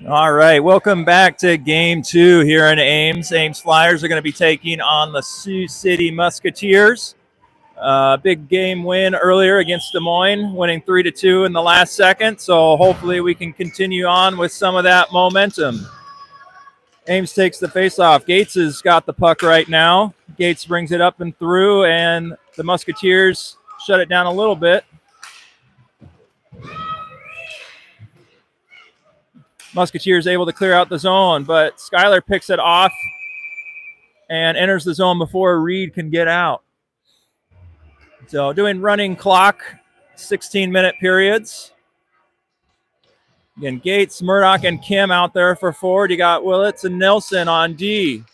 All right, welcome back to game two here in Ames. Ames Flyers are going to be taking on the Sioux City Musketeers. Big game win earlier against Des Moines, winning 3-2 in the last second. So hopefully we can continue on with some of that momentum. Ames takes the faceoff. Gates has got the puck right now. Gates brings it up and through, and the Musketeers shut it down a little bit. Musketeers able to clear out the zone, but Skyler picks it off and enters the zone before Reed can get out. So doing running clock, 16-minute periods. Again, Gates, Murdoch, and Kim out there for forward. You got Willits and Nelson on D.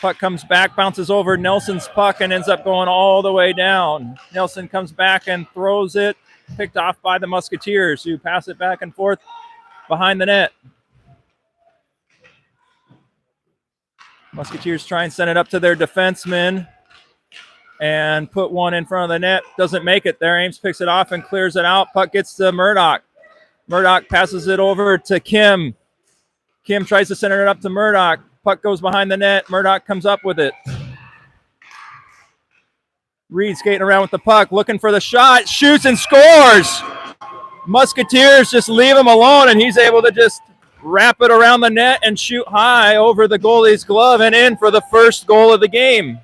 Puck comes back, bounces over Nelson's puck, and ends up going all the way down. Nelson comes back and throws it, picked off by the Musketeers, who pass it back and forth behind the net. Musketeers try and send it up to their defensemen and put one in front of the net. Doesn't make it there. Ames picks it off and clears it out. Puck gets to Murdoch. Murdoch passes it over to Kim. Kim tries to send it up to Murdoch. Puck goes behind the net. Murdoch comes up with it. Reed skating around with the puck, looking for the shot, shoots and scores. Musketeers just leave him alone, and he's able to just wrap it around the net and shoot high over the goalie's glove and in for the first goal of the game.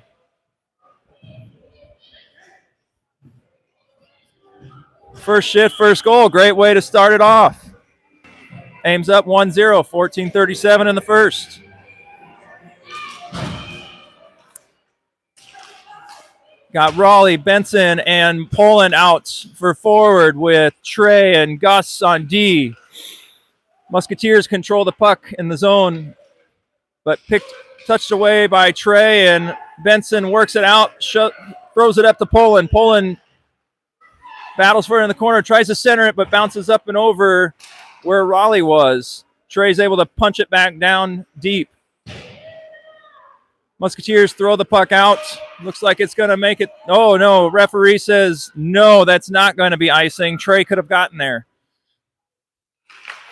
First shift, first goal. Great way to start it off. Ames up 1-0, 14:37 in the first. Got Raleigh, Benson, and Poland out for forward with Trey and Gus on D. Musketeers control the puck in the zone, but touched away by Trey, and Benson works it out, throws it up to Poland. Poland battles for it in the corner, tries to center it, but bounces up and over where Raleigh was. Trey's able to punch it back down deep. Musketeers throw the puck out. Looks like it's going to make it. Oh, no. Referee says, no, that's not going to be icing. Trey could have gotten there.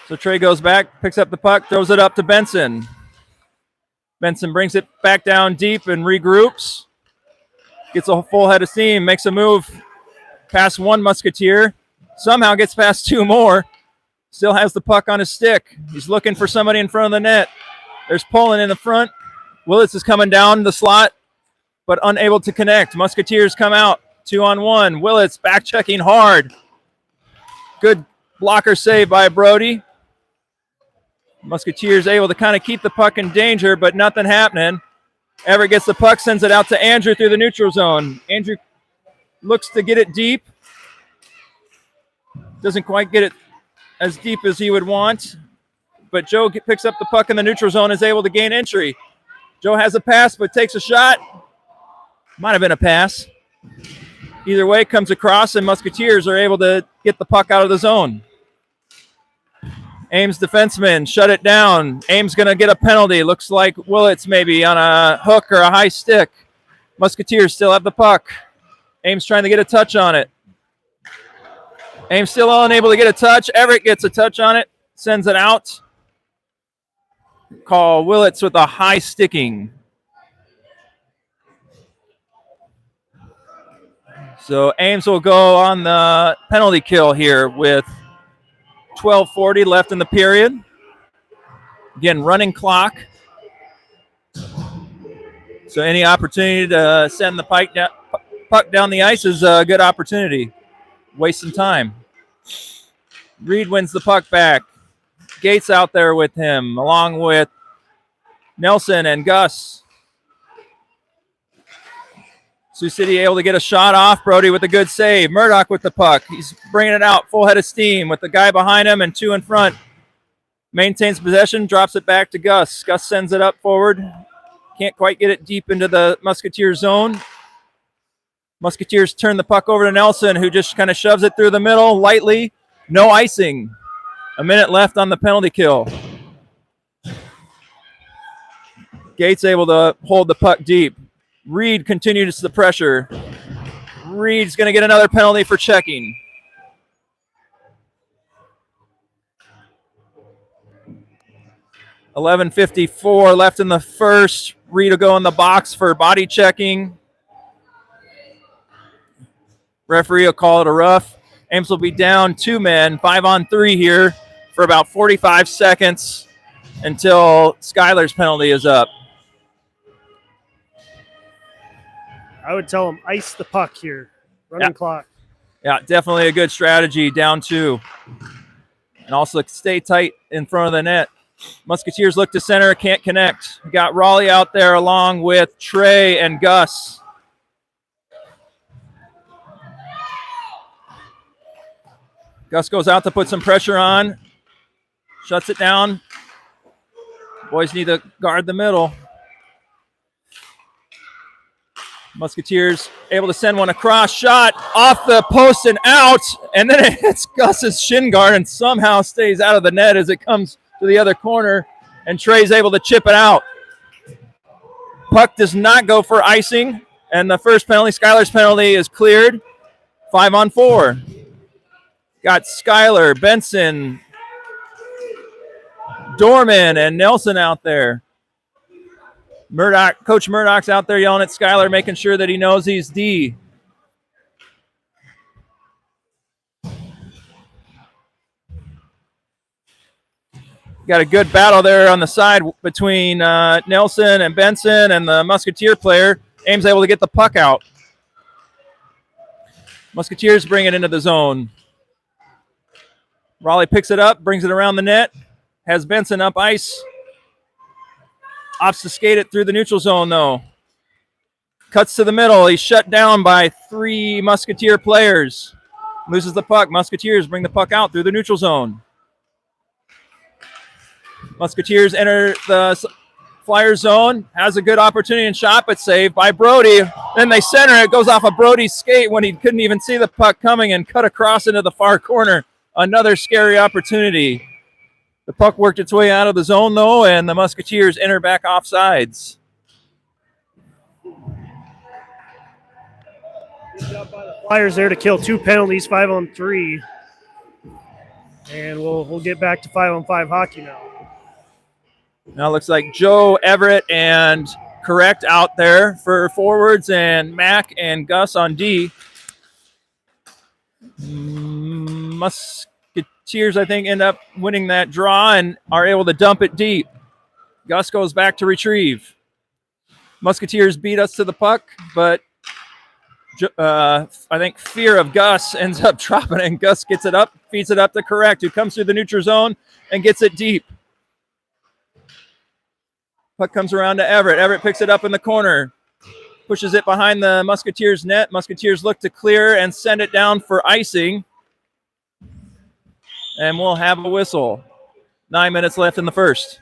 So Trey goes back, picks up the puck, throws it up to Benson. Benson brings it back down deep and regroups. Gets a full head of steam, makes a move past one Musketeer. Somehow gets past two more. Still has the puck on his stick. He's looking for somebody in front of the net. There's Poland in the front. Willits is coming down the slot, but unable to connect. Musketeers come out, 2-on-1. Willits back checking hard. Good blocker save by Brody. Musketeers able to kind of keep the puck in danger, but nothing happening. Everett gets the puck, sends it out to Andrew through the neutral zone. Andrew looks to get it deep. Doesn't quite get it as deep as he would want, but Joe picks up the puck in the neutral zone and is able to gain entry. Joe has a pass, but takes a shot. Might have been a pass. Either way, comes across, and Musketeers are able to get the puck out of the zone. Ames defenseman shut it down. Ames going to get a penalty. Looks like Willits maybe on a hook or a high stick. Musketeers still have the puck. Ames trying to get a touch on it. Ames still unable to get a touch. Everett gets a touch on it, sends it out. Call Willits with a high sticking. So Ames will go on the penalty kill here with 12:40 left in the period. Again, running clock. So any opportunity to send the puck down the ice is a good opportunity. Waste some time. Reed wins the puck back. Gates out there with him, along with Nelson and Gus. Sioux City able to get a shot off. Brody with a good save. Murdoch with the puck. He's bringing it out, full head of steam with the guy behind him and two in front. Maintains possession, drops it back to Gus. Gus sends it up forward. Can't quite get it deep into the Musketeer zone. Musketeers turn the puck over to Nelson, who just kind of shoves it through the middle lightly. No icing. A minute left on the penalty kill. Gates able to hold the puck deep. Reed continues the pressure. Reed's going to get another penalty for checking. 11:54 left in the first. Reed will go in the box for body checking. Referee will call it a rough. Ames will be down 2 men, 5-on-3 here for about 45 seconds until Schuyler's penalty is up. I would tell him ice the puck here. Running clock. Yeah, definitely a good strategy, down 2. And also stay tight in front of the net. Musketeers look to center, can't connect. We got Raleigh out there along with Trey and Gus. Gus goes out to put some pressure on. Shuts it down. Boys need to guard the middle. Musketeers able to send one across. Shot off the post and out. And then it hits Gus's shin guard and somehow stays out of the net as it comes to the other corner. And Trey's able to chip it out. Puck does not go for icing. And the first penalty, Schuyler's penalty, is cleared. 5-on-4. Got Schuyler, Benson, Dorman, and Nelson out there. Coach Murdoch's out there yelling at Schuyler, making sure that he knows he's D. Got a good battle there on the side between Nelson and Benson and the Musketeer player. Ames able to get the puck out. Musketeers bring it into the zone. Raleigh picks it up, brings it around the net, has Benson up ice. Opts to skate it through the neutral zone, though. Cuts to the middle. He's shut down by 3 Musketeer players. Loses the puck. Musketeers bring the puck out through the neutral zone. Musketeers enter the Flyer zone. Has a good opportunity and shot, but saved by Brody. Then they center it. It goes off of Brody's skate when he couldn't even see the puck coming and cut across into the far corner. Another scary opportunity. The puck worked its way out of the zone, though, and the Musketeers enter back offsides. Good job by the Flyers there to kill 2 penalties, 5-on-3. And we'll get back to 5-on-5 hockey now. Now it looks like Joe, Everett, and Correct out there for forwards, and Mac and Gus on D. Musketeers, I think, end up winning that draw and are able to dump it deep. Gus goes back to retrieve. Musketeers beat us to the puck, but I think fear of Gus ends up dropping it, and Gus gets it up, feeds it up to Correct, who comes through the neutral zone and gets it deep. Puck comes around to Everett. Everett picks it up in the corner, pushes it behind the Musketeers' net. Musketeers look to clear and send it down for icing. And we'll have a whistle. 9 minutes left in the first.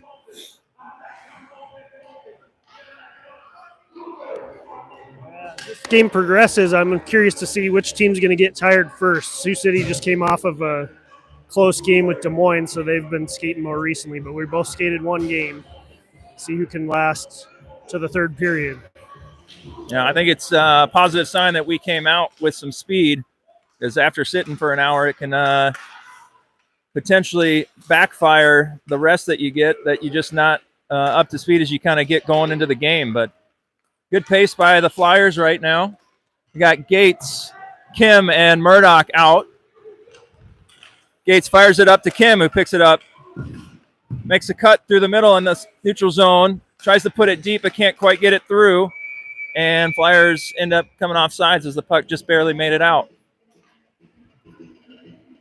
As this game progresses, I'm curious to see which team's going to get tired first. Sioux City just came off of a close game with Des Moines, so they've been skating more recently. But we both skated 1 game. See who can last to the third period. Yeah, I think it's a positive sign that we came out with some speed, because after sitting for an hour, it can potentially backfire the rest that you get, that you're just not up to speed as you kind of get going into the game. But good pace by the Flyers right now. We got Gates, Kim, and Murdoch out. Gates fires it up to Kim, who picks it up. Makes a cut through the middle in the neutral zone. Tries to put it deep, but can't quite get it through. And Flyers end up coming off sides as the puck just barely made it out.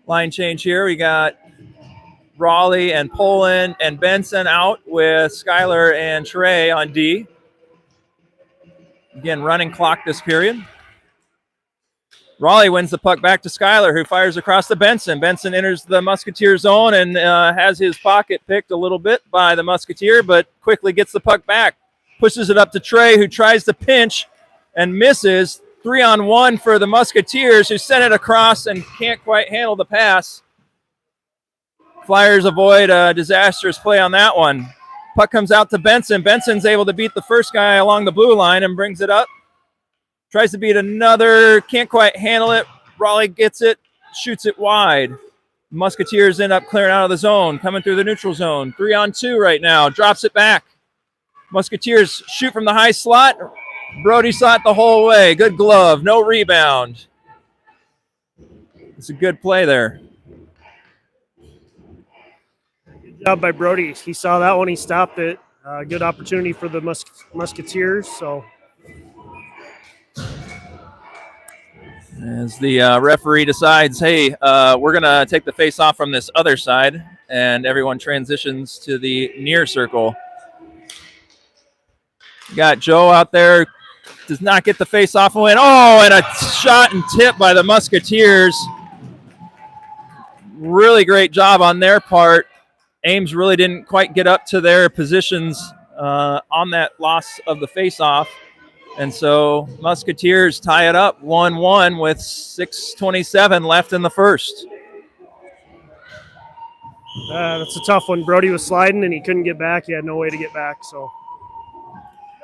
Line change here. We got Raleigh and Poland and Benson out with Schuyler and Trey on D. Again, running clock this period. Raleigh wins the puck back to Schuyler, who fires across to Benson. Benson enters the Musketeer zone and has his pocket picked a little bit by the Musketeer, but quickly gets the puck back. Pushes it up to Trey, who tries to pinch and misses. 3-on-1 for the Musketeers, who sent it across and can't quite handle the pass. Flyers avoid a disastrous play on that one. Puck comes out to Benson. Benson's able to beat the first guy along the blue line and brings it up. Tries to beat another, can't quite handle it. Raleigh gets it, shoots it wide. Musketeers end up clearing out of the zone, coming through the neutral zone. 3-on-2 right now. Drops it back. Musketeers shoot from the high slot. Brody saw it the whole way. Good glove. No rebound. It's a good play there. Good job by Brody. He saw that one. He stopped it. Good opportunity for the Musketeers. So as the referee decides, hey, we're going to take the face off from this other side, and everyone transitions to the near circle. Got Joe out there, does not get the face off win. Oh, and a shot and tip by the Musketeers. Really great job on their part. Ames really didn't quite get up to their positions on that loss of the face-off. And so Musketeers tie it up 1-1 with 6:27 left in the first. That's a tough one. Brody was sliding and he couldn't get back. He had no way to get back. So.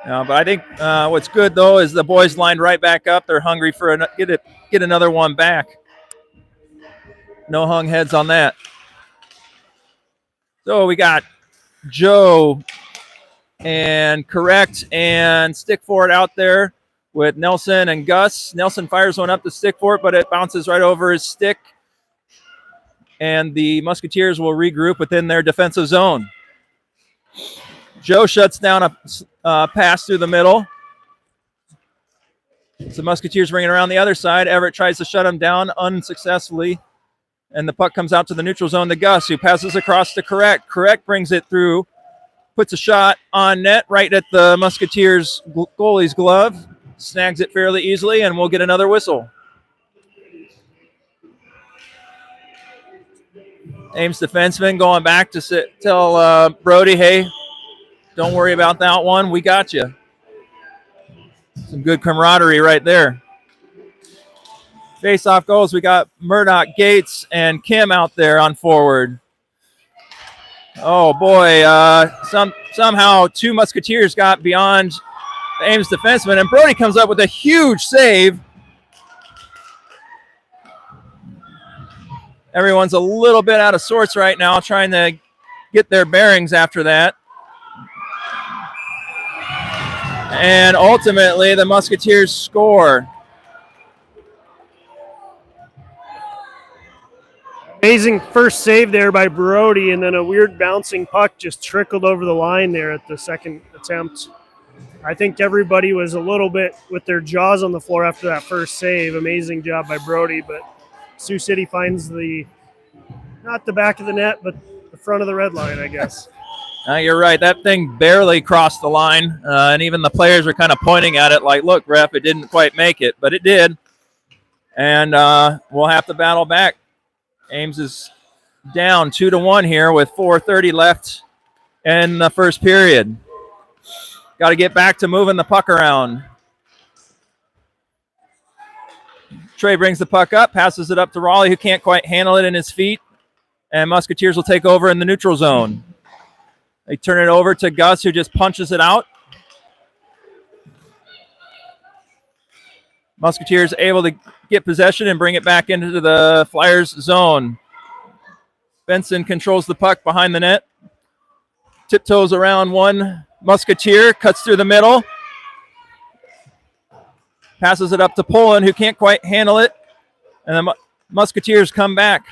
But I think what's good, though, is the boys lined right back up. They're hungry for get another one back. No hung heads on that. So we got Joe and Correct and Stick for it out there with Nelson and Gus. Nelson fires one up to Stick for it, but it bounces right over his stick. And the Musketeers will regroup within their defensive zone. Joe shuts down a pass through the middle. So Musketeers bring it around the other side. Everett tries to shut him down unsuccessfully. And the puck comes out to the neutral zone to Gus, who passes across to Correct. Correct brings it through, puts a shot on net right at the Musketeers goalie's glove, snags it fairly easily, and we'll get another whistle. Ames defenseman going back to tell Brody, hey, don't worry about that one. We got you. Some good camaraderie right there. Face-off goals, we got Murdoch, Gates, and Kim out there on forward. Oh, boy. Somehow two Musketeers got beyond the Ames defenseman, and Brody comes up with a huge save. Everyone's a little bit out of sorts right now, trying to get their bearings after that. And ultimately, the Musketeers score. Amazing first save there by Brody, and then a weird bouncing puck just trickled over the line there at the second attempt. I think everybody was a little bit with their jaws on the floor after that first save. Amazing job by Brody, but Sioux City finds not the back of the net, but the front of the red line, I guess. You're right. That thing barely crossed the line, and even the players were kind of pointing at it like, look, ref, it didn't quite make it, but it did. And we'll have to battle back. Ames is down 2-1 here with 4:30 left in the first period. Got to get back to moving the puck around. Trey brings the puck up, passes it up to Raleigh, who can't quite handle it in his feet, and Musketeers will take over in the neutral zone. They turn it over to Gus, who just punches it out. Musketeers able to get possession and bring it back into the Flyers zone. Benson controls the puck behind the net. Tiptoes around one Musketeer, cuts through the middle. Passes it up to Poland, who can't quite handle it. And the Musketeers come back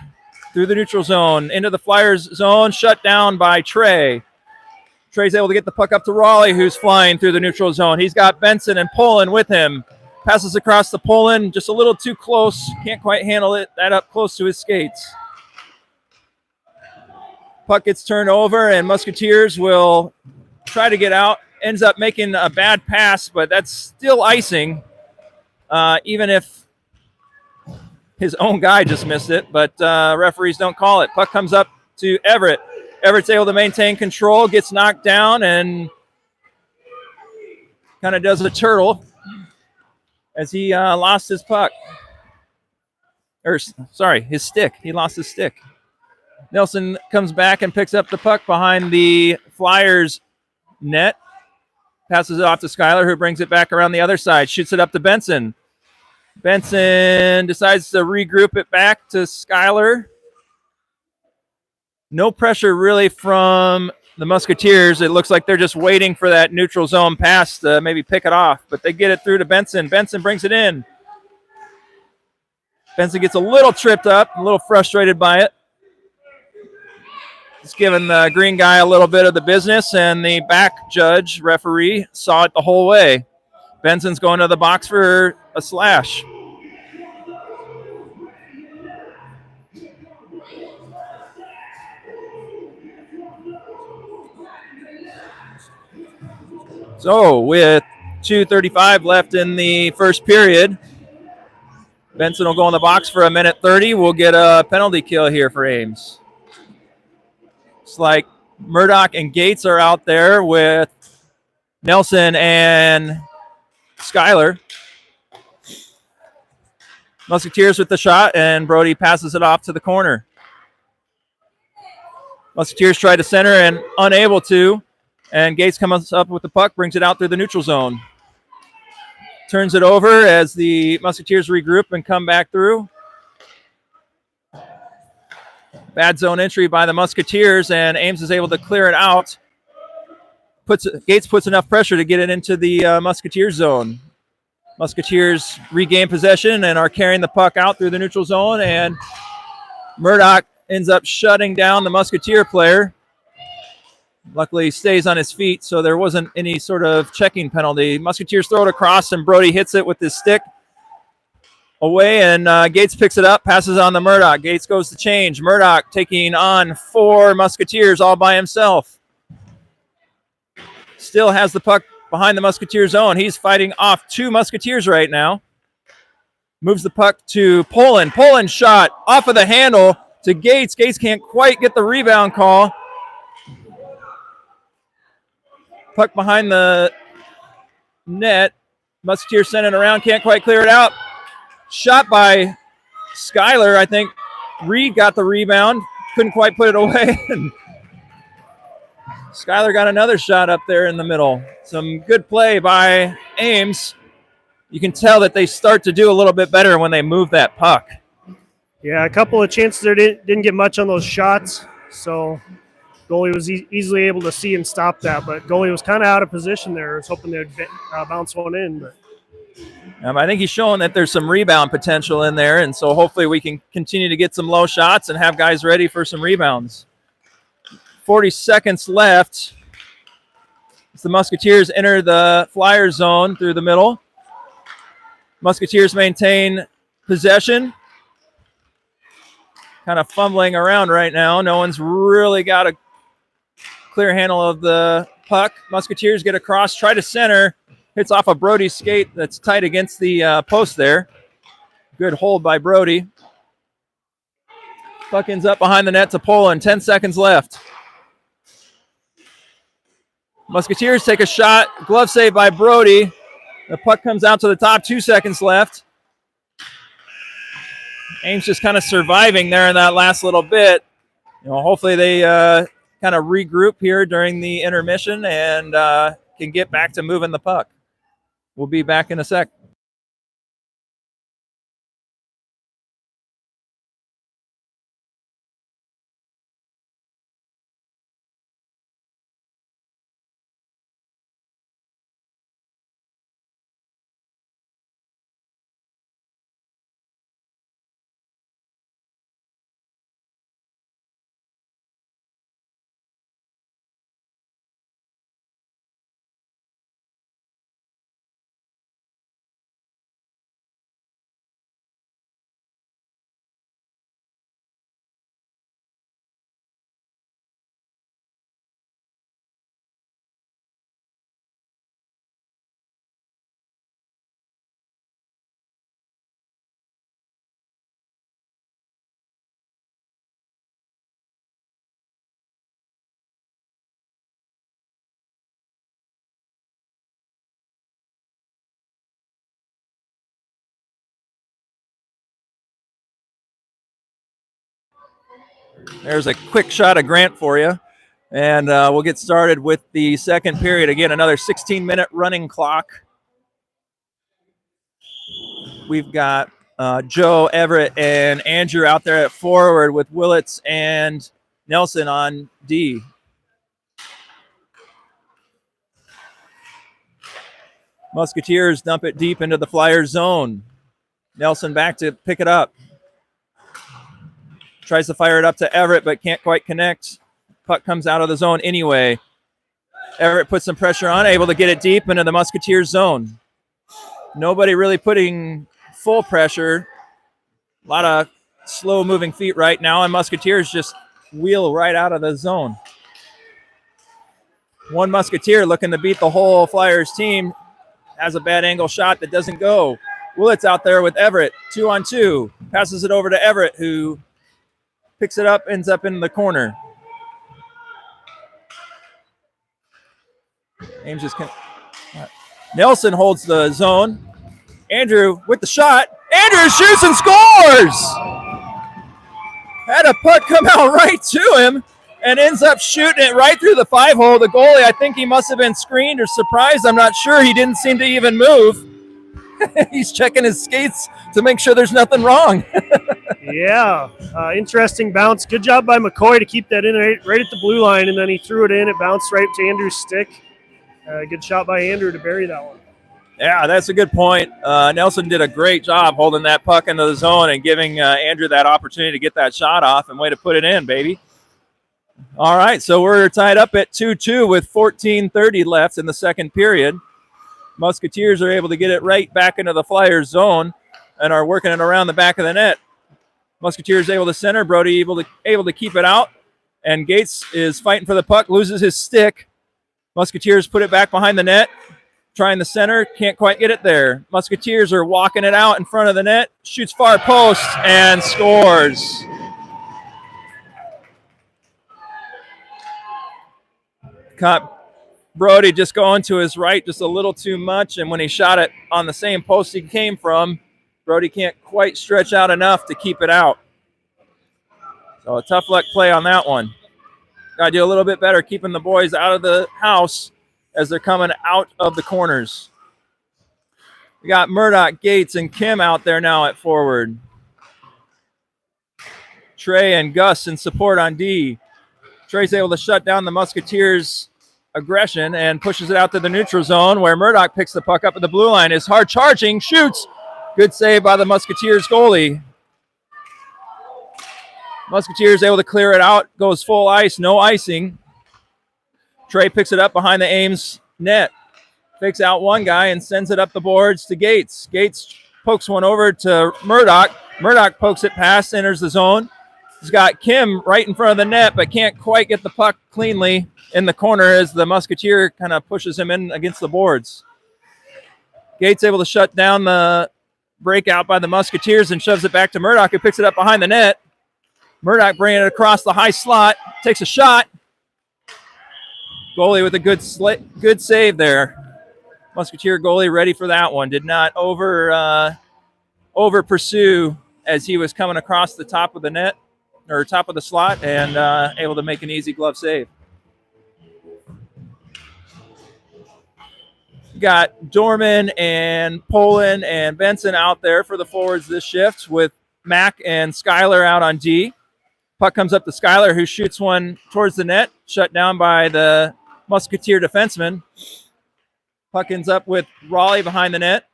through the neutral zone into the Flyers zone, shut down by Trey. Trey's able to get the puck up to Raleigh, who's flying through the neutral zone. He's got Benson and Poland with him. Passes across to Poland, just a little too close. Can't quite handle it. That up close to his skates. Puck gets turned over, and Musketeers will try to get out. Ends up making a bad pass, but that's still icing, even if his own guy just missed it. But referees don't call it. Puck comes up to Everett. Everett's able to maintain control, gets knocked down, and kind of does a turtle as he lost his puck. His stick. He lost his stick. Nelson comes back and picks up the puck behind the Flyers net. Passes it off to Skyler, who brings it back around the other side. Shoots it up to Benson. Benson decides to regroup it back to Skyler. No pressure really from the Musketeers. It looks like they're just waiting for that neutral zone pass to maybe pick it off, but they get it through to Benson. Benson brings it in. Benson gets a little tripped up, a little frustrated by it. It's giving the green guy a little bit of the business, and the back judge, referee, saw it the whole way. Benson's going to the box for a slash. So with 2:35 left in the first period, Benson will go in the box for 1:30. We'll get a penalty kill here for Ames. It's like Murdoch and Gates are out there with Nelson and Schuyler. Musketeers with the shot, and Brody passes it off to the corner. Musketeers try to center and unable to, and Gates comes up with the puck, brings it out through the neutral zone. Turns it over as the Musketeers regroup and come back through. Bad zone entry by the Musketeers, and Ames is able to clear it out. Gates puts enough pressure to get it into the Musketeers zone. Musketeers regain possession and are carrying the puck out through the neutral zone, and Murdoch ends up shutting down the Musketeer player. Luckily, he stays on his feet, so there wasn't any sort of checking penalty. Musketeers throw it across, and Brody hits it with his stick away, and Gates picks it up, passes on to Murdoch. Gates goes to change. Murdoch taking on 4 Musketeers all by himself. Still has the puck behind the Musketeer zone. He's fighting off 2 Musketeers right now. Moves the puck to Poland. Poland shot off of the handle to Gates. Gates can't quite get the rebound call. Puck behind the net. Musketeers send it around. Can't quite clear it out. Shot by Schuyler. I think Reed got the rebound. Couldn't quite put it away. Schuyler got another shot up there in the middle. Some good play by Ames. You can tell that they start to do a little bit better when they move that puck. Yeah, a couple of chances there didn't get much on those shots, so goalie was easily able to see and stop that, but goalie was kind of out of position there. I was hoping they'd bounce one in. But I think he's showing that there's some rebound potential in there, and so hopefully we can continue to get some low shots and have guys ready for some rebounds. 40 seconds left as the Musketeers enter the Flyer zone through the middle. Musketeers maintain possession. Kind of fumbling around right now. No one's really got a clear handle of the puck. Musketeers get across, try to center. Hits off a Brody's skate that's tight against the post there. Good hold by Brody. Puck ends up behind the net to Poland. 10 seconds left. Musketeers take a shot. Glove save by Brody. The puck comes out to the top. 2 seconds left. Ames just kind of surviving there in that last little bit. Hopefully they kind of regroup here during the intermission and can get back to moving the puck. We'll be back in a sec. There's a quick shot of Grant for you. And we'll get started with the second period. Again, another 16-minute running clock. We've got Joe, Everett, and Andrew out there at forward with Willits and Nelson on D. Musketeers dump it deep into the Flyers zone. Nelson back to pick it up. Tries to fire it up to Everett, but can't quite connect. Puck comes out of the zone anyway. Everett puts some pressure on, able to get it deep into the Musketeers zone. Nobody really putting full pressure. A lot of slow-moving feet right now, and Musketeers just wheel right out of the zone. One Musketeer looking to beat the whole Flyers team has a bad angle shot that doesn't go. Willett's out there with Everett, 2-on-2. Passes it over to Everett, who picks it up, ends up in the corner. Ames just Nelson holds the zone. Andrew with the shot. Andrew shoots and scores! Had a puck come out right to him and ends up shooting it right through the 5-hole. The goalie, I think he must have been screened or surprised. I'm not sure. He didn't seem to even move. He's checking his skates to make sure there's nothing wrong. Yeah, interesting bounce. Good job by McCoy to keep that in right at the blue line, and then he threw it in. It bounced right to Andrew's stick. Good shot by Andrew to bury that one. Yeah, that's a good point. Nelson did a great job holding that puck into the zone and giving Andrew that opportunity to get that shot off, and way to put it in, baby. All right, so we're tied up at 2-2 with 14:30 left in the second period. Musketeers are able to get it right back into the Flyers zone and are working it around the back of the net. Musketeers able to center. Brody able to keep it out, and Gates is fighting for the puck, loses his stick. Musketeers put it back behind the net, trying the center, can't quite get it there. Musketeers are walking it out in front of the net, shoots far post, and scores. Caught Brody just going to his right just a little too much, and when he shot it on the same post he came from, Brody can't quite stretch out enough to keep it out. So a tough luck play on that one. Got to do a little bit better keeping the boys out of the house as they're coming out of the corners. We got Murdoch, Gates, and Kim out there now at forward. Trey and Gus in support on D. Trey's able to shut down the Musketeers' aggression and pushes it out to the neutral zone, where Murdoch picks the puck up at the blue line, is hard charging, shoots. Good save by the Musketeers goalie. Musketeers able to clear it out, goes full ice, no icing. Trey picks it up behind the Ames net, fakes out one guy and sends it up the boards to Gates. Gates pokes one over to Murdoch. Murdoch pokes it past, enters the zone. He's got Kim right in front of the net, but can't quite get the puck cleanly in the corner as the Musketeer kind of pushes him in against the boards. Gates able to shut down the breakout by the Musketeers and shoves it back to Murdoch, who picks it up behind the net. Murdoch bringing it across the high slot, takes a shot. Goalie with a good save there. Musketeer goalie ready for that one. Did not over pursue as he was coming across the top of the net, or top of the slot, and able to make an easy glove save. Got Dorman and Poland and Benson out there for the forwards this shift, with Mack and Schuyler out on D. Puck comes up to Schuyler, who shoots one towards the net, shut down by the Musketeer defenseman. Puck ends up with Raleigh behind the net.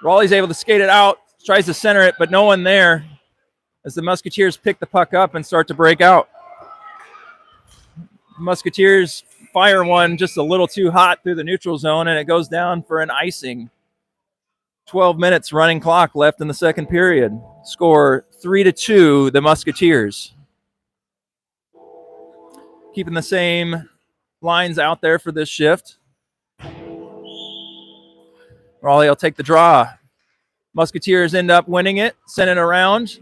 Raleigh's able to skate it out, tries to center it, but no one there as the Musketeers pick the puck up and start to break out. Musketeers fire one just a little too hot through the neutral zone, and it goes down for an icing. 12 minutes running clock left in the second period. Score 3-2, the Musketeers. Keeping the same lines out there for this shift. Raleigh will take the draw. Musketeers end up winning it, send it around,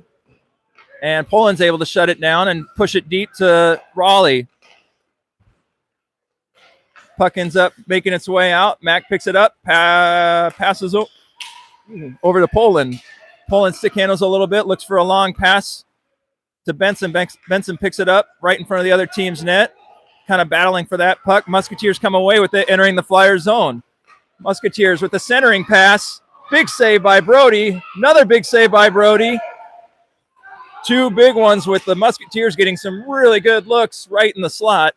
and Poland's able to shut it down and push it deep to Raleigh. Puck ends up making its way out. Mack picks it up, passes over to Poland. Poland stick handles a little bit, looks for a long pass to Benson. Benson picks it up right in front of the other team's net, kind of battling for that puck. Musketeers come away with it, entering the Flyers zone. Musketeers with the centering pass. Big save by Brody. Another big save by Brody. 2 big ones with the Musketeers getting some really good looks right in the slot.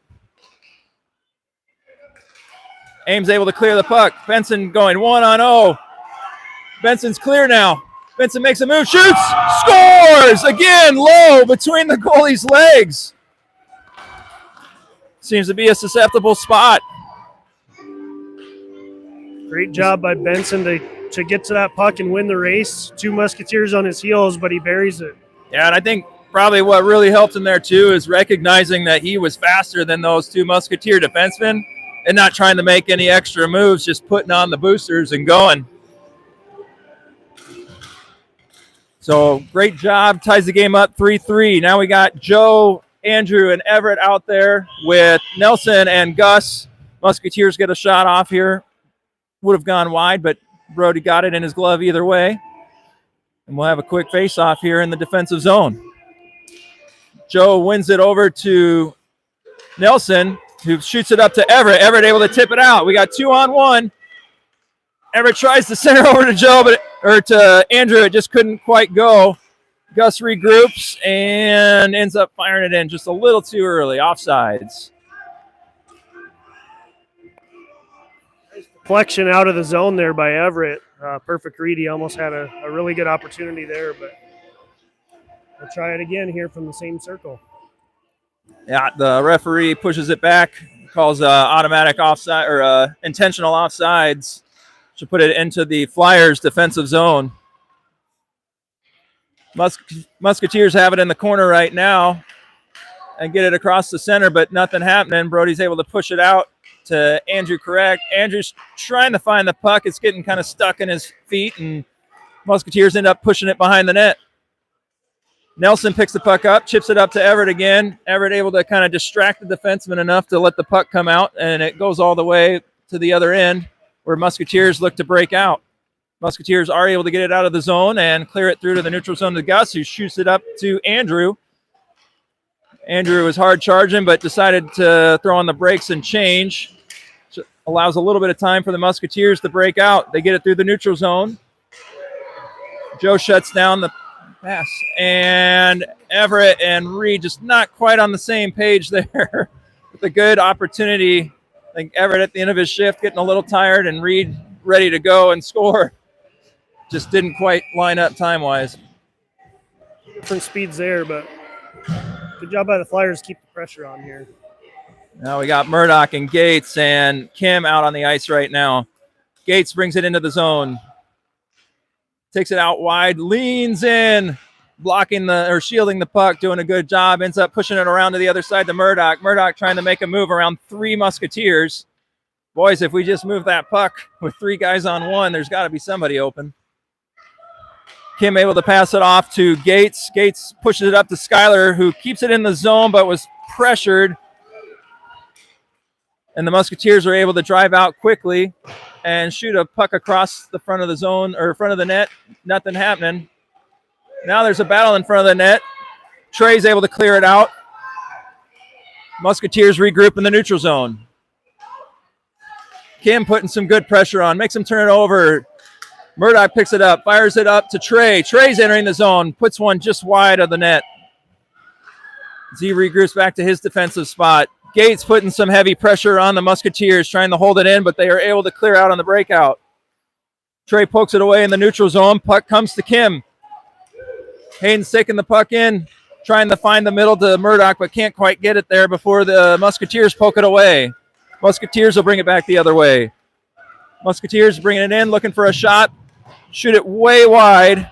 Ames able to clear the puck. Benson going 1-on-0. Benson's clear now. Benson makes a move, shoots, scores! Again, low between the goalie's legs. Seems to be a susceptible spot. Great job by Benson to get to that puck and win the race. 2 Musketeers on his heels, but he buries it. Yeah, and I think probably what really helped him there too is recognizing that he was faster than those 2 Musketeer defensemen and not trying to make any extra moves, just putting on the boosters and going. So great job, ties the game up 3-3. Now we got Joe, Andrew, and Everett out there with Nelson and Gus. Musketeers get a shot off here. Would have gone wide, but Brody got it in his glove either way. And we'll have a quick face-off here in the defensive zone. Joe wins it over to Nelson, who shoots it up to Everett. Everett able to tip it out. We got 2-on-1. Everett tries to center over to Joe, or to Andrew. It just couldn't quite go. Gus regroups and ends up firing it in just a little too early. Offsides. Deflection out of the zone there by Everett. Perfect read. He almost had a really good opportunity there, but we'll try it again here from the same circle. Yeah, the referee pushes it back, calls automatic offside or intentional offsides to put it into the Flyers' defensive zone. Musketeers have it in the corner right now and get it across the center, but nothing happening. Brody's able to push it out to Andrew correct. Andrew's trying to find the puck. It's getting kind of stuck in his feet, and Musketeers end up pushing it behind the net. Nelson picks the puck up, chips it up to Everett again. Everett able to kind of distract the defenseman enough to let the puck come out, and it goes all the way to the other end where Musketeers look to break out. Musketeers are able to get it out of the zone and clear it through to the neutral zone to Gus, who shoots it up to Andrew. Andrew was hard charging, but decided to throw on the brakes and change. So allows a little bit of time for the Musketeers to break out. They get it through the neutral zone. Joe shuts down the pass. And Everett and Reed just not quite on the same page there. With a good opportunity. I think Everett at the end of his shift getting a little tired, and Reed ready to go and score. Just didn't quite line up time-wise. Different speeds there, but good job by the Flyers to keep the pressure on here. Now we got Murdoch and Gates and Kim out on the ice right now. Gates brings it into the zone. Takes it out wide, leans in, shielding the puck, doing a good job. Ends up pushing it around to the other side to Murdoch. Murdoch trying to make a move around 3 Musketeers. Boys, if we just move that puck with 3 guys on 1, there's got to be somebody open. Kim able to pass it off to Gates. Gates pushes it up to Skyler, who keeps it in the zone but was pressured. And the Musketeers are able to drive out quickly and shoot a puck across the front of the zone or front of the net. Nothing happening. Now there's a battle in front of the net. Trey's able to clear it out. Musketeers regroup in the neutral zone. Kim putting some good pressure on, makes him turn it over. Murdoch picks it up, fires it up to Trey. Trey's entering the zone, puts one just wide of the net. Z regroups back to his defensive spot. Gates putting some heavy pressure on the Musketeers, trying to hold it in, but they are able to clear out on the breakout. Trey pokes it away in the neutral zone. Puck comes to Kim. Hayden's taking the puck in, trying to find the middle to Murdoch, but can't quite get it there before the Musketeers poke it away. Musketeers will bring it back the other way. Musketeers bringing it in, looking for a shot. Shoot it way wide.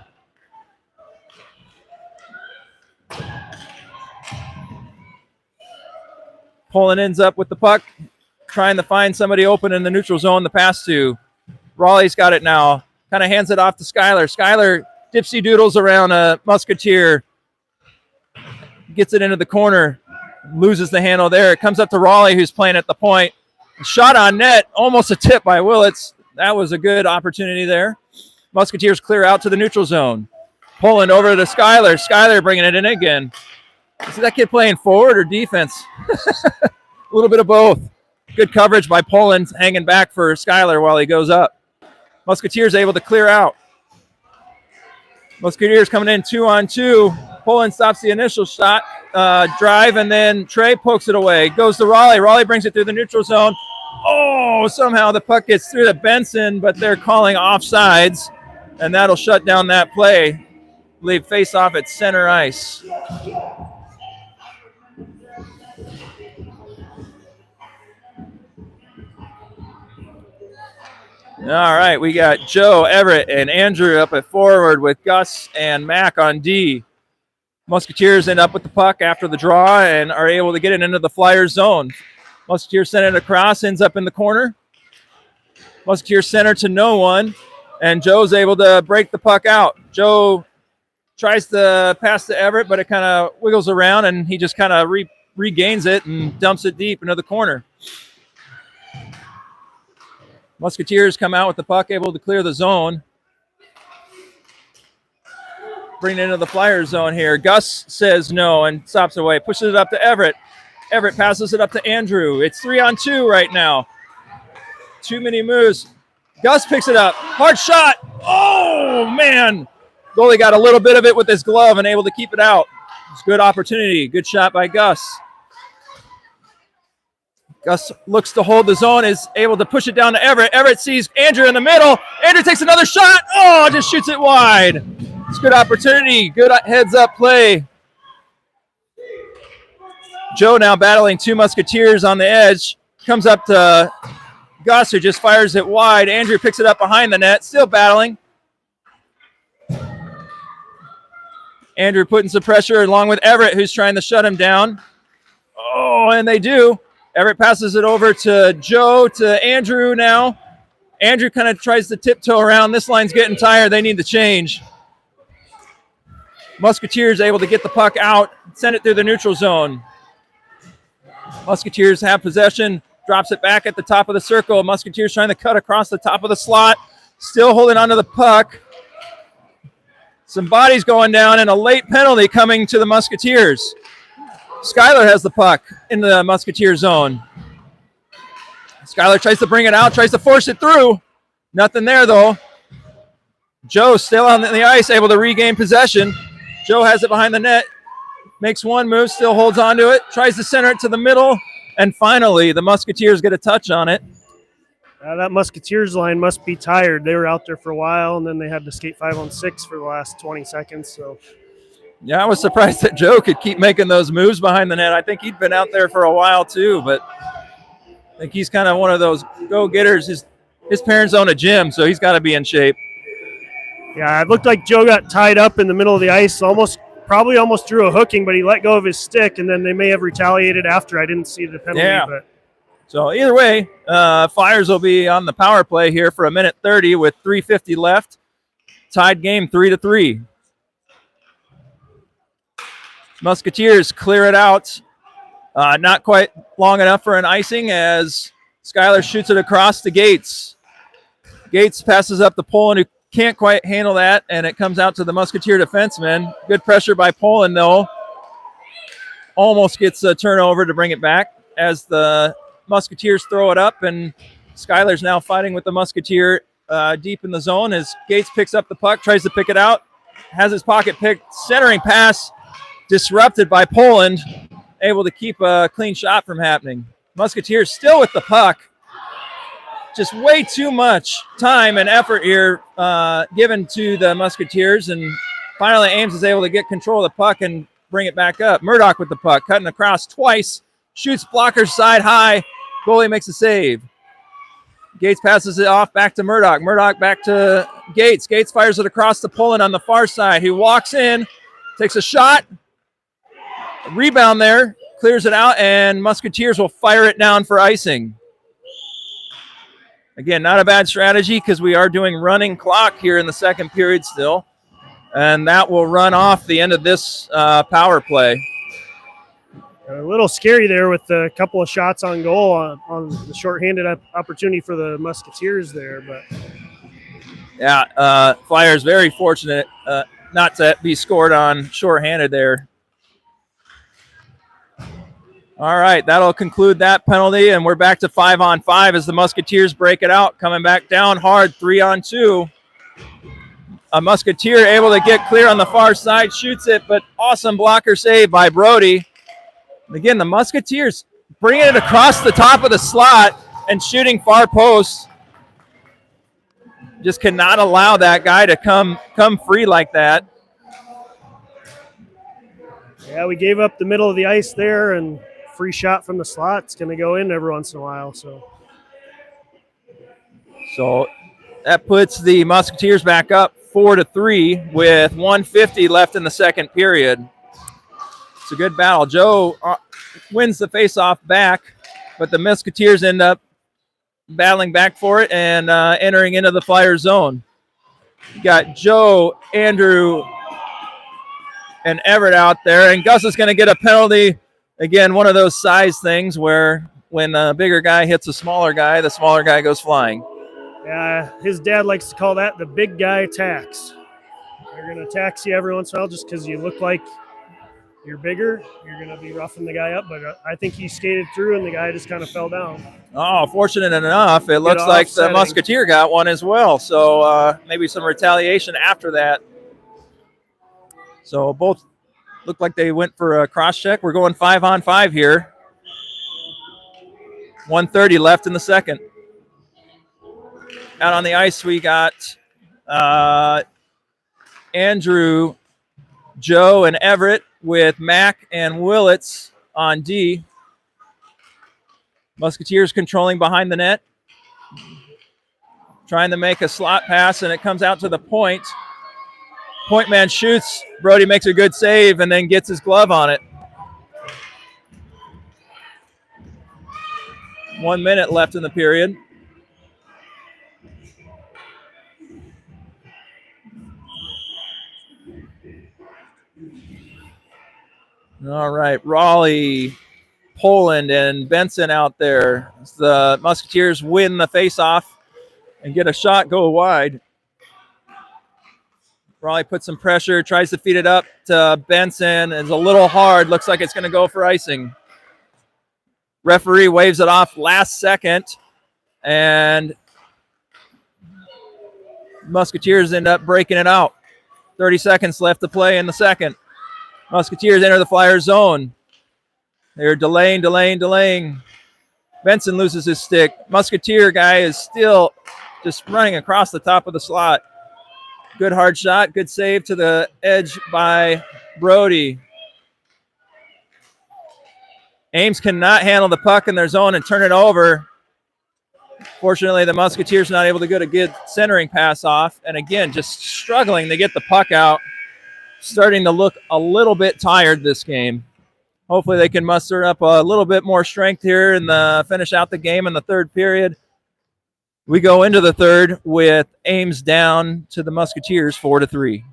Poland ends up with the puck, trying to find somebody open in the neutral zone. The pass to Raleigh's got it now. Kind of hands it off to Skyler. Skyler dipsy doodles around a Musketeer. Gets it into the corner. Loses the handle there. It comes up to Raleigh, who's playing at the point. Shot on net. Almost a tip by Willits. That was a good opportunity there. Musketeers clear out to the neutral zone. Poland over to Skyler. Skyler bringing it in again. Is that kid playing forward or defense? A little bit of both. Good coverage by Poland, hanging back for Skyler while he goes up. Musketeers able to clear out. Musketeers coming in 2-on-2. Poland stops the initial shot, drive, and then Trey pokes it away. Goes to Raleigh. Raleigh brings it through the neutral zone. Oh, somehow the puck gets through to Benson, but they're calling offsides, and that'll shut down that play. Leave face off at center ice. All right, we got Joe, Everett, and Andrew up at forward with Gus and Mac on D. Musketeers end up with the puck after the draw and are able to get it into the Flyers zone. Musketeers send it across, ends up in the corner. Musketeers center to no one, and Joe's able to break the puck out. Joe tries to pass to Everett, but it kind of wiggles around, and he just kind of regains it and dumps it deep into the corner. Musketeers come out with the puck, able to clear the zone. Bring it into the Flyers zone here. Gus says no and stops away. Pushes it up to Everett. Everett passes it up to Andrew. It's 3-on-2 right now. Too many moves. Gus picks it up. Hard shot. Oh, man. Goalie got a little bit of it with his glove and able to keep it out. It's a good opportunity. Good shot by Gus. Gus looks to hold the zone, is able to push it down to Everett. Everett sees Andrew in the middle. Andrew takes another shot. Oh, just shoots it wide. It's a good opportunity. Good heads-up play. Joe now battling two Musketeers on the edge. Comes up to Gus, who just fires it wide. Andrew picks it up behind the net. Still battling. Andrew putting some pressure along with Everett, who's trying to shut him down. Oh, and they do. Everett passes it over to Joe, to Andrew now. Andrew kind of tries to tiptoe around. This line's getting tired. They need to change. Musketeers able to get the puck out, send it through the neutral zone. Musketeers have possession, drops it back at the top of the circle. Musketeers trying to cut across the top of the slot. Still holding onto the puck. Some bodies going down and a late penalty coming to the Musketeers. Skyler has the puck in the Musketeer zone. Skyler tries to bring it out, tries to force it through. Nothing there, though. Joe still on the ice, able to regain possession. Joe has it behind the net, makes one move, still holds on to it, tries to center it to the middle, and finally the Musketeers get a touch on it. That Musketeers line must be tired. They were out there for a while, and then they had to skate 5-on-6 for the last 20 seconds, so... Yeah, I was surprised that Joe could keep making those moves behind the net. I think he'd been out there for a while too, but I think he's kind of one of those go-getters. His parents own a gym, so he's got to be in shape. Yeah, it looked like Joe got tied up in the middle of the ice, probably almost drew a hooking, but he let go of his stick, and then they may have retaliated after. I didn't see the penalty. Yeah. But. So either way, Flyers will be on the power play here for 1:30 with 3:50 left. Tied game 3-3. Musketeers clear it out. Not quite long enough for an icing as Skyler shoots it across to Gates. Gates passes up to Poland, who can't quite handle that, and it comes out to the Musketeer defenseman. Good pressure by Poland, though. Almost gets a turnover to bring it back as the Musketeers throw it up, and Skyler's now fighting with the Musketeer deep in the zone as Gates picks up the puck, tries to pick it out, has his pocket picked, centering pass, disrupted by Poland, able to keep a clean shot from happening. Musketeers still with the puck. Just way too much time and effort here given to the Musketeers, and finally Ames is able to get control of the puck and bring it back up. Murdoch with the puck, cutting across twice, shoots blockers side high, goalie makes a save. Gates passes it off back to Murdoch. Murdoch back to Gates. Gates fires it across to Poland on the far side. He walks in, takes a shot, rebound there, clears it out, and Musketeers will fire it down for icing. Again, not a bad strategy because we are doing running clock here in the second period still, and that will run off the end of this power play. A little scary there with a couple of shots on goal on the shorthanded opportunity for the Musketeers there. But yeah, Flyers very fortunate not to be scored on shorthanded there. All right, that'll conclude that penalty, and we're back to 5-on-5 as the Musketeers break it out, coming back down hard, 3-on-2. a Musketeer able to get clear on the far side, shoots it, but awesome blocker save by Brody. Again, the Musketeers bringing it across the top of the slot and shooting far post. Just cannot allow that guy to come free like that. Yeah, we gave up the middle of the ice there, and free shot from the slot. It's going to go in every once in a while. So that puts the Musketeers back up 4-3 with 1:50 left in the second period. It's a good battle. Joe wins the faceoff back, but the Musketeers end up battling back for it and entering into the Flyer zone. You got Joe, Andrew, and Everett out there, and Gus is going to get a penalty. Again, one of those size things where when a bigger guy hits a smaller guy, the smaller guy goes flying. Yeah, his dad likes to call that the big guy tax. They're going to tax you every once in a while just because you look like you're bigger. You're going to be roughing the guy up, but I think he skated through and the guy just kind of fell down. Oh, fortunate enough, it looks like the Musketeer got one as well. So maybe some retaliation after that. So both look like they went for a cross check. We're going 5-on-5 here. 1:30 left in the second. Out on the ice, we got Andrew, Joe, and Everett with Mac and Willits on D. Musketeers controlling behind the net. Trying to make a slot pass, and it comes out to the point. Point man shoots. Brody makes a good save and then gets his glove on it. 1 minute left in the period. All right, Raleigh, Poland, and Benson out there. The Musketeers win the faceoff and get a shot go wide. Raleigh puts some pressure, tries to feed it up to Benson. It's a little hard. Looks like it's going to go for icing. Referee waves it off last second, and Musketeers end up breaking it out. 30 seconds left to play in the second. Musketeers enter the Flyer zone. They're delaying. Benson loses his stick. Musketeer guy is still just running across the top of the slot. Good hard shot. Good save to the edge by Brody. Ames cannot handle the puck in their zone and turn it over. Fortunately, the Musketeers not able to get a good centering pass off. And again, just struggling to get the puck out. Starting to look a little bit tired this game. Hopefully they can muster up a little bit more strength here and finish out the game in the third period. We go into the third with Ames down to the Musketeers 4-3.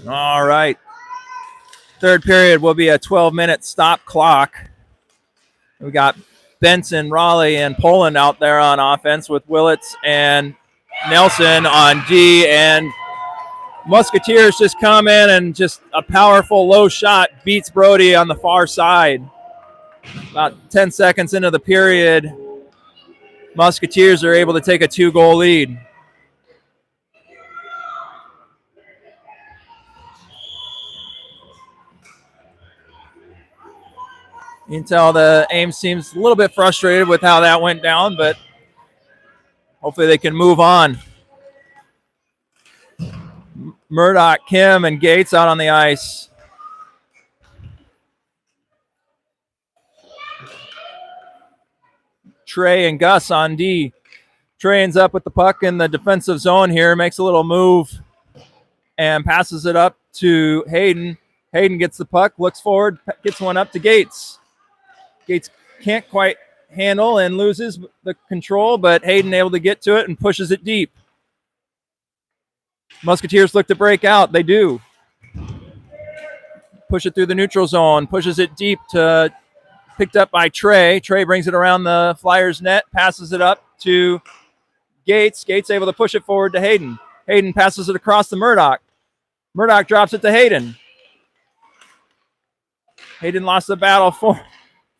All right. Third period will be a 12-minute stop clock. We got Benson, Raleigh, and Poland out there on offense with Willits and Nelson on D. And Musketeers just come in and just a powerful low shot beats Brody on the far side. About 10 seconds into the period, Musketeers are able to take a 2-goal lead. You can tell the Ames team's a little bit frustrated with how that went down, but hopefully they can move on. Murdoch, Kim, and Gates out on the ice. Trey and Gus on D. Trey ends up with the puck in the defensive zone here, makes a little move and passes it up to Hayden. Hayden gets the puck, looks forward, gets one up to Gates. Gates can't quite handle and loses the control, but Hayden able to get to it and pushes it deep. Musketeers look to break out. They do. Push it through the neutral zone, pushes it deep to picked up by Trey. Trey brings it around the Flyers net, passes it up to Gates. Gates able to push it forward to Hayden. Hayden passes it across to Murdoch. Murdoch drops it to Hayden. Hayden lost the battle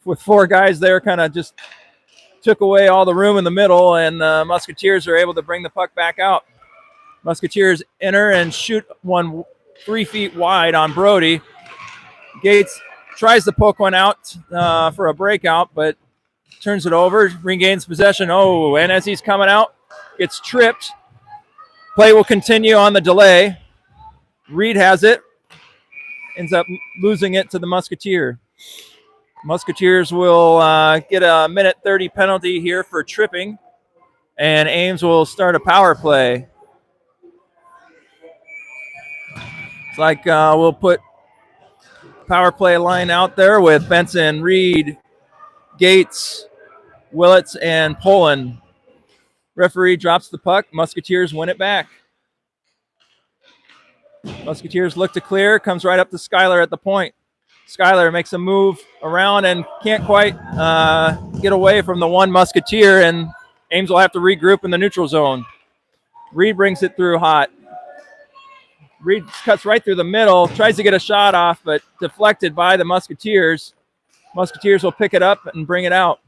with four guys there, kind of just took away all the room in the middle, and the Musketeers are able to bring the puck back out. Musketeers enter and shoot one 3 feet wide on Brody. Gates tries to poke one out for a breakout, but turns it over, regains possession. Oh, and as he's coming out, gets tripped. Play will continue on the delay. Reed has it. Ends up losing it to the Musketeer. Musketeers will get a minute 30 penalty here for tripping, and Ames will start a power play. It's like we'll put power play line out there with Benson, Reed, Gates, Willits, and Poland. Referee drops the puck. Musketeers win it back. Musketeers look to clear. Comes right up to Skyler at the point. Skyler makes a move around and can't quite get away from the one Musketeer, and Ames will have to regroup in the neutral zone. Reed brings it through hot. Reed cuts right through the middle, tries to get a shot off, but deflected by the Musketeers. Musketeers will pick it up and bring it out.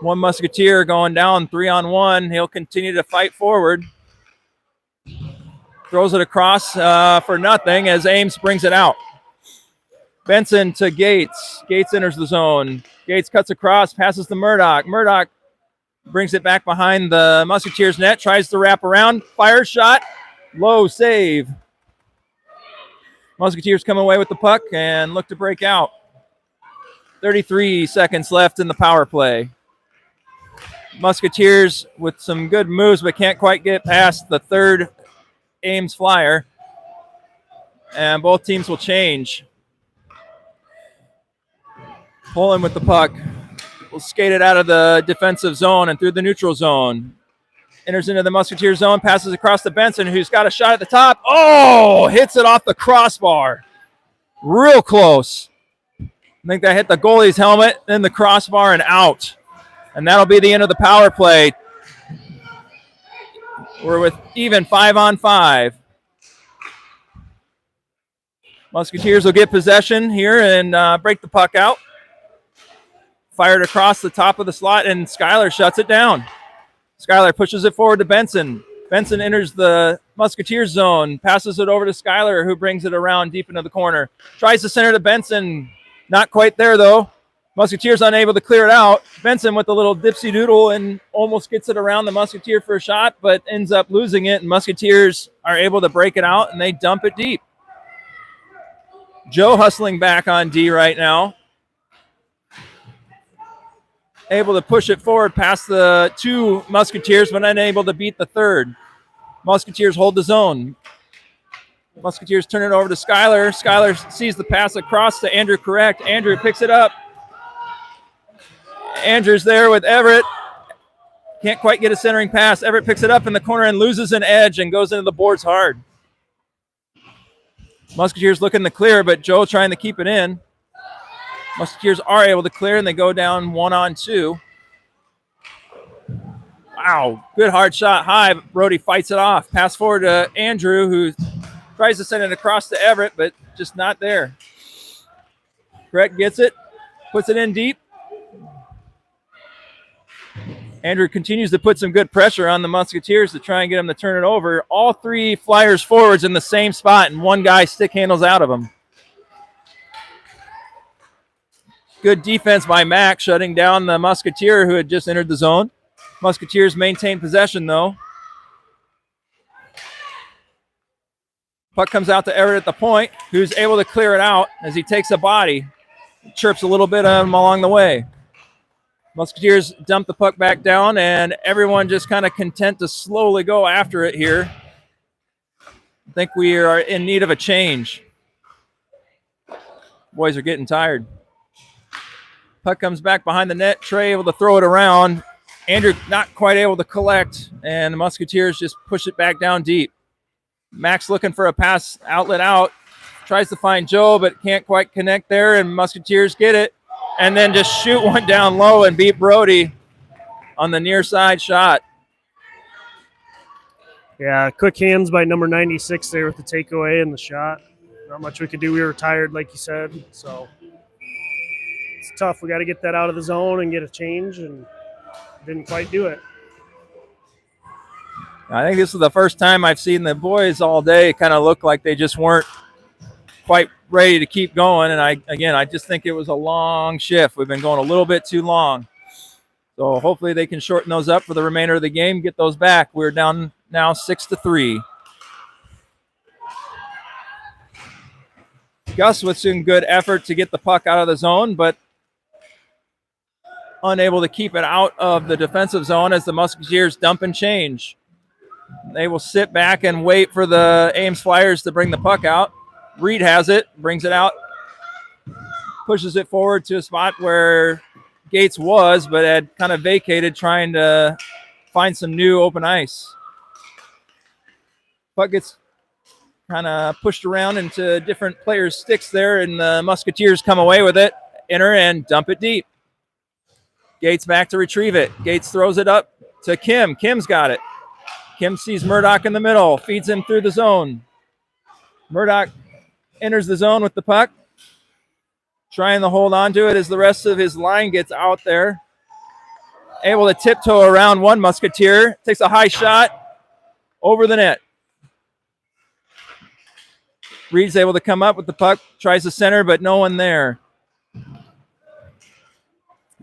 One Musketeer going down 3-on-1. He'll continue to fight forward. Throws it across for nothing as Ames brings it out. Benson to Gates. Gates enters the zone. Gates cuts across, passes to Murdoch. Murdoch brings it back behind the Musketeers net, tries to wrap around, fire shot, low save. Musketeers come away with the puck and look to break out. 33 seconds left in the power play. Musketeers with some good moves, but can't quite get past the third Ames Flyer. And both teams will change. Pulling with the puck. Will skate it out of the defensive zone and through the neutral zone. Enters into the Musketeer zone, passes across to Benson, who's got a shot at the top. Oh, hits it off the crossbar. Real close. I think that hit the goalie's helmet, then the crossbar, and out. And that'll be the end of the power play. We're with even 5-on-5. Musketeers will get possession here and break the puck out. Fired across the top of the slot, and Skyler shuts it down. Skyler pushes it forward to Benson. Benson enters the Musketeers zone, passes it over to Skyler, who brings it around deep into the corner. Tries to center to Benson. Not quite there, though. Musketeers unable to clear it out. Benson with a little dipsy doodle and almost gets it around the Musketeer for a shot, but ends up losing it, and Musketeers are able to break it out, and they dump it deep. Joe hustling back on D right now. Able to push it forward past the two Musketeers, but unable to beat the third. Musketeers hold the zone. Musketeers turn it over to Skyler. Skyler sees the pass across to Andrew Correct. Andrew picks it up. Andrew's there with Everett. Can't quite get a centering pass. Everett picks it up in the corner and loses an edge and goes into the boards hard. Musketeers looking to clear, but Joe trying to keep it in. Musketeers are able to clear, and they go down 1-on-2. Wow, good hard shot high, but Brody fights it off. Pass forward to Andrew, who tries to send it across to Everett, but just not there. Brett gets it, puts it in deep. Andrew continues to put some good pressure on the Musketeers to try and get them to turn it over. All three Flyers forwards in the same spot, and one guy stick handles out of them. Good defense by Mac, shutting down the Musketeer who had just entered the zone. Musketeers maintain possession, though. Puck comes out to Everett at the point, who's able to clear it out as he takes a body. Chirps a little bit of him along the way. Musketeers dump the puck back down, and everyone just kind of content to slowly go after it here. I think we are in need of a change. Boys are getting tired. Puck comes back behind the net. Trey able to throw it around. Andrew not quite able to collect, and the Musketeers just push it back down deep. Max looking for a pass outlet out. Tries to find Joe, but can't quite connect there, and Musketeers get it. And then just shoot one down low and beat Brody on the near side shot. Yeah, quick hands by number 96 there with the takeaway and the shot. Not much we could do. We were tired, like you said, so it's tough. We got to get that out of the zone and get a change, and didn't quite do it. I think this is the first time I've seen the boys all day kind of look like they just weren't quite ready to keep going. And I just think it was a long shift. We've been going a little bit too long. So hopefully they can shorten those up for the remainder of the game, get those back. We're down now 6-3. Gus with some good effort to get the puck out of the zone, but unable to keep it out of the defensive zone as the Musketeers dump and change. They will sit back and wait for the Ames Flyers to bring the puck out. Reed has it, brings it out, pushes it forward to a spot where Gates was, but had kind of vacated, trying to find some new open ice. Puck gets kind of pushed around into different players' sticks there, and the Musketeers come away with it, enter and dump it deep. Gates back to retrieve it. Gates throws it up to Kim. Kim's got it. Kim sees Murdoch in the middle, feeds him through the zone. Murdoch enters the zone with the puck, trying to hold on to it as the rest of his line gets out there. Able to tiptoe around one Musketeer, takes a high shot over the net. Reed's able to come up with the puck, tries to center, but no one there.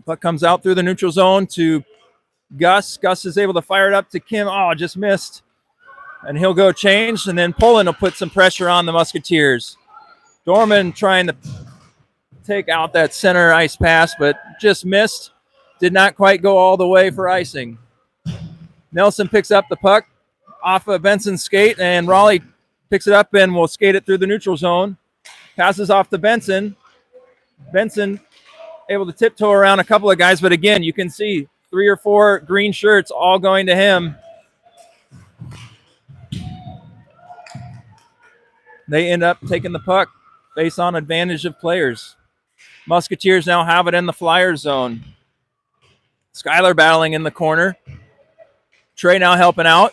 Puck comes out through the neutral zone to Gus. Gus is able to fire it up to Kim. Oh, just missed. And he'll go change, and then Poland will put some pressure on the Musketeers. Dorman trying to take out that center ice pass, but just missed. Did not quite go all the way for icing. Nelson picks up the puck off of Benson's skate, and Raleigh picks it up and will skate it through the neutral zone. Passes off to Benson. Benson able to tiptoe around a couple of guys, but again, you can see 3 or 4 green shirts all going to him. They end up taking the puck based on advantage of players. Musketeers now have it in the Flyers zone. Skyler battling in the corner. Trey now helping out.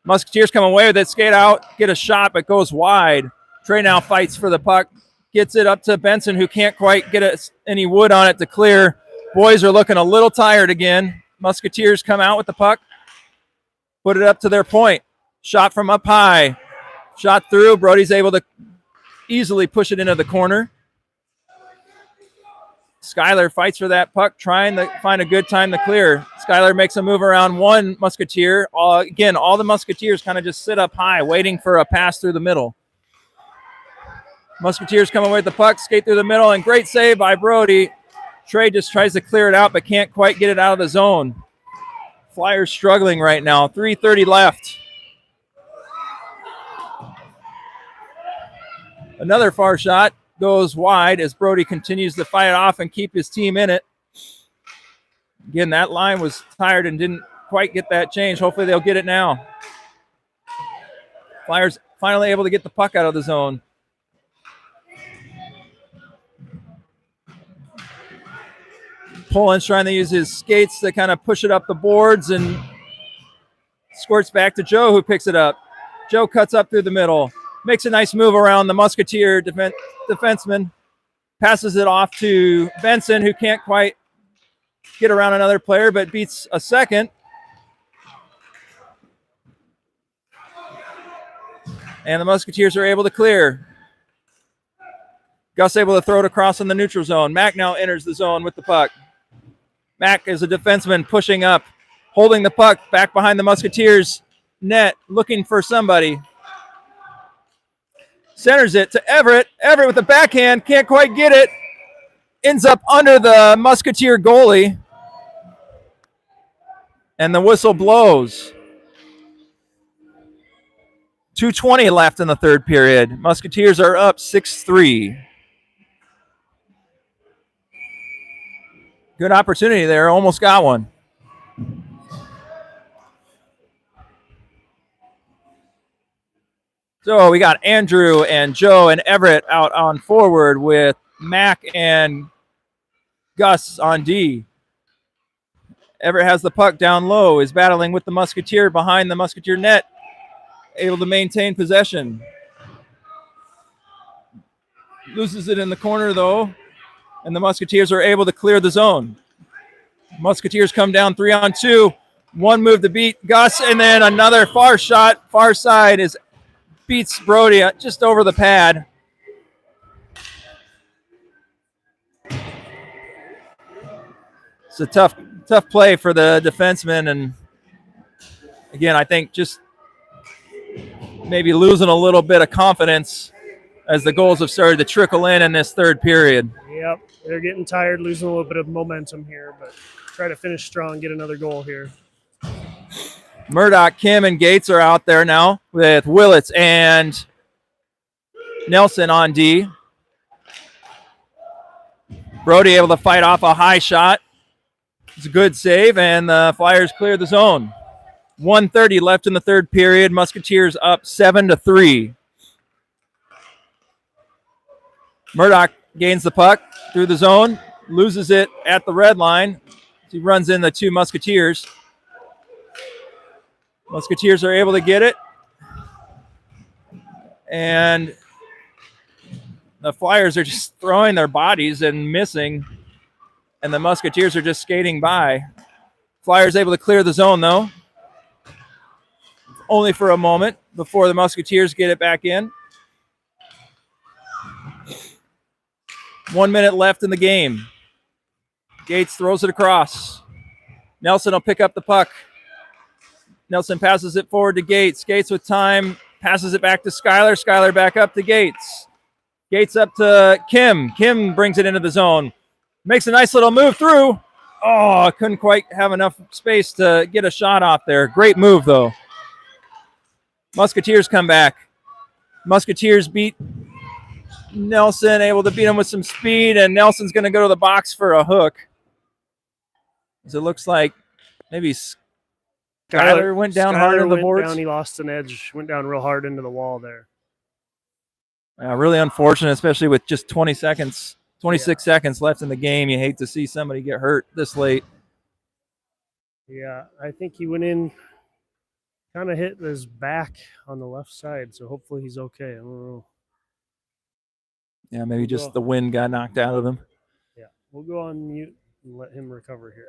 Musketeers come away with it, skate out, get a shot, but goes wide. Trey now fights for the puck, gets it up to Benson, who can't quite get any wood on it to clear. Boys are looking a little tired again. Musketeers come out with the puck, put it up to their point. Shot from up high. Shot through. Brody's able to easily push it into the corner. Skyler fights for that puck, trying to find a good time to clear. Skyler makes a move around one Musketeer. Again, all the Musketeers kind of just sit up high, waiting for a pass through the middle. Musketeers come away with the puck, skate through the middle, and great save by Brody. Trey just tries to clear it out, but can't quite get it out of the zone. Flyers struggling right now. 3:30 left. Another far shot goes wide as Brody continues to fight it off and keep his team in it. Again, that line was tired and didn't quite get that change. Hopefully they'll get it now. Flyers finally able to get the puck out of the zone. Poland's trying to use his skates to kind of push it up the boards and squirts back to Joe, who picks it up. Joe cuts up through the middle. Makes a nice move around the Musketeer defenseman. Passes it off to Benson, who can't quite get around another player, but beats a second. And the Musketeers are able to clear. Gus able to throw it across in the neutral zone. Mack now enters the zone with the puck. Mack is a defenseman pushing up, holding the puck back behind the Musketeers net, looking for somebody. Centers it to Everett. Everett with the backhand, can't quite get it. Ends up under the Musketeer goalie. And the whistle blows. 2:20 left in the third period. Musketeers are up 6-3. Good opportunity there. Almost got one. So we got Andrew and Joe and Everett out on forward with Mack and Gus on D. Everett has the puck down low, is battling with the Musketeer behind the Musketeer net, able to maintain possession. Loses it in the corner though, and the Musketeers are able to clear the zone. Musketeers come down 3-on-2. One move to beat Gus, and then another far shot, far side is beats Brody just over the pad. It's a tough play for the defenseman, and again, I think just maybe losing a little bit of confidence as the goals have started to trickle in this third period. Yep, they're getting tired, losing a little bit of momentum here, but try to finish strong, get another goal here. Murdoch, Kim, and Gates are out there now with Willits and Nelson on D. Brody able to fight off a high shot. It's a good save, and the Flyers clear the zone. 1:30 left in the third period. Musketeers up 7-3. Murdoch gains the puck through the zone, loses it at the red line. He runs in the two Musketeers. Musketeers are able to get it. And the Flyers are just throwing their bodies and missing. And the Musketeers are just skating by. Flyers able to clear the zone, though. Only for a moment before the Musketeers get it back in. 1 minute left in the game. Gates throws it across. Nelson will pick up the puck. Nelson passes it forward to Gates. Gates with time, passes it back to Skyler. Skyler back up to Gates. Gates up to Kim. Kim brings it into the zone. Makes a nice little move through. Oh, couldn't quite have enough space to get a shot off there. Great move, though. Musketeers come back. Musketeers beat Nelson, able to beat him with some speed, and Nelson's going to go to the box for a hook. As it looks like maybe Skyler went down hard on the boards. He lost an edge, went down real hard into the wall there. Really unfortunate, especially with just 26 seconds left in the game. You hate to see somebody get hurt this late. Yeah, I think he went in, kind of hit his back on the left side, so hopefully he's okay. I don't know. Yeah, maybe just the wind got knocked out of him. Yeah, we'll go on mute and let him recover here.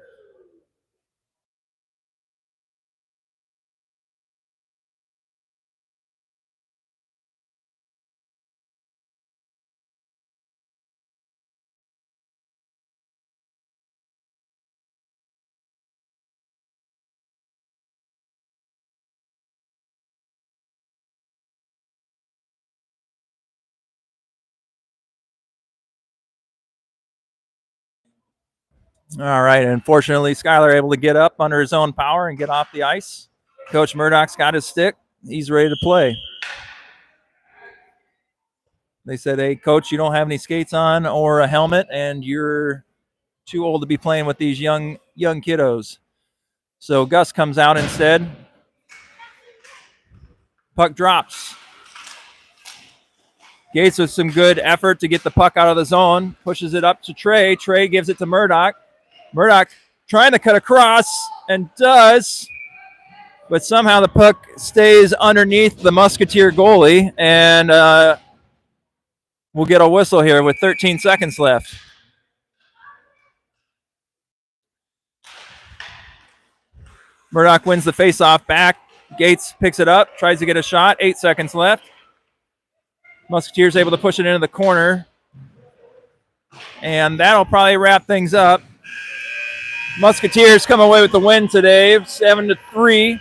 All right. Unfortunately, Skyler able to get up under his own power and get off the ice. Coach Murdoch's got his stick. He's ready to play. They said, hey, Coach, you don't have any skates on or a helmet, and you're too old to be playing with these young kiddos. So Gus comes out instead. Puck drops. Gates with some good effort to get the puck out of the zone. Pushes it up to Trey. Trey gives it to Murdoch. Murdoch trying to cut across and does, but somehow the puck stays underneath the Musketeer goalie, and we'll get a whistle here with 13 seconds left. Murdoch wins the faceoff back. Gates picks it up, tries to get a shot. 8 seconds left. Musketeers able to push it into the corner. And that'll probably wrap things up. Musketeers come away with the win today, 7-3.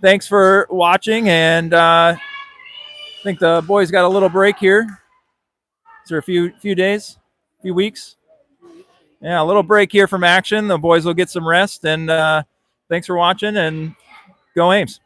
Thanks for watching, and I think the boys got a little break here. Is there a few days, few weeks? Yeah, a little break here from action. The boys will get some rest, and thanks for watching, and go Ames.